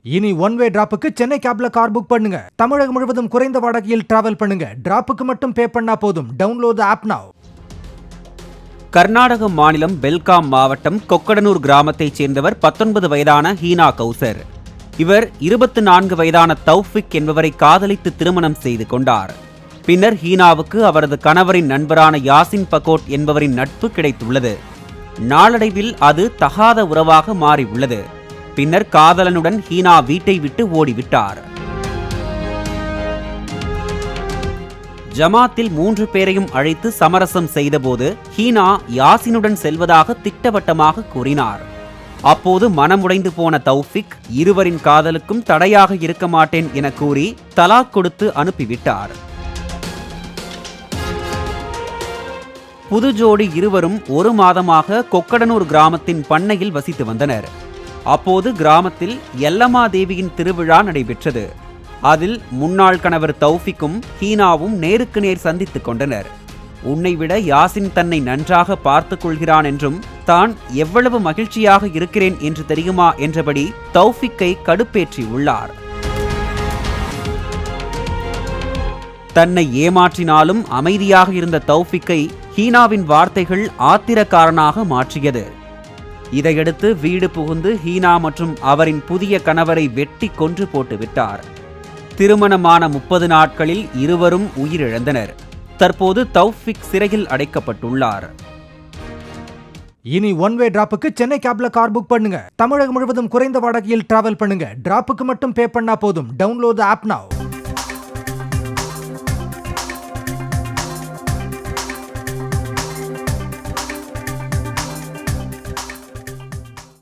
இனி one way டிராப்புக்கு Chennai கேப்ல car book பண்ணுங்க. தமிழகம் முழுவதும் குறைந்த வாடகையில் டிராவல் பண்ணுங்க. டிராப்புக்கு மட்டும் பே பண்ணா போதும். டவுன்லோட் தி ஆப் நவ. கர்நாடக மாநிலம் பெல்காம் மாவட்டம் கொக்கடனூர் கிராமத்தைச் சேர்ந்தவர் 19 வயதான ஹீனா கௌசர். இவர் 24 வயதான தௌஃபிக் என்பவரை காதலித்து திருமணம் செய்து கொண்டார். பின்னர் ஹீனாவுக்கு அவரது கணவரின் நண்பரான யாசின் பகோட் என்பவரின் நட்பு கிடைத்துள்ளது. நாளடைவில் அது தகாத உறவாக மாறியுள்ளது. பின்னர் காதலனுடன் ஹீனா வீட்டை விட்டு ஓடிவிட்டார். ஜமாத்தில் 3 பேரையும் அழைத்து சமரசம் செய்தபோது ஹீனா யாசினுடன் செல்வதாக திட்டவட்டமாக கூறினார். அப்போது மனமுடைந்து போன தௌஃபிக் இருவரின் காதலுக்கும் தடையாக இருக்க மாட்டேன் என கூறி தலாக் கொடுத்து அனுப்பிவிட்டார். புது ஜோடி இருவரும் 1 மாதமாக கொக்கடனூர் கிராமத்தின் பண்ணையில் வசித்து வந்தனர். அப்போது கிராமத்தில் எல்லம்மா தேவியின் திருவிழா நடைபெற்றது. அதில் முன்னாள் கணவர் தௌஃபிக்கும் ஹீனாவும் நேருக்கு நேர் சந்தித்துக் கொண்டனர். உன்னை விட யாசின் தன்னை நன்றாக பார்த்துக் கொள்கிறான் என்றும் தான் எவ்வளவு மகிழ்ச்சியாக இருக்கிறேன் என்று தெரியுமா என்றபடி தௌஃபிக்கை கடுப்பேற்றி உள்ளார். தன்னை ஏமாற்றினாலும் அமைதியாக இருந்த தௌஃபிக்கை ஹீனாவின் வார்த்தைகள் ஆத்திரக்காரனாக மாற்றியது. இதையடுத்து வீடு புகுந்து ஹீனா மற்றும் அவரின் புதிய கணவரை வெட்டி கொன்று போட்டு விட்டார். திருமணமான 30 நாட்களில் இருவரும் உயிரிழந்தனர். தற்போது தௌஃபிக் சிறையில் அடைக்கப்பட்டுள்ளார். இனி ஒன் வே டிராப்புக்கு சென்னை கேப்ல கார் புக் பண்ணுங்க. தமிழகம் முழுவதும் குறைந்த வாடகையில் டிராவல் பண்ணுங்க. டிராப்புக்கு மட்டும் பே பண்ணா போதும். டவுன்லோட் தி ஆப் நவ.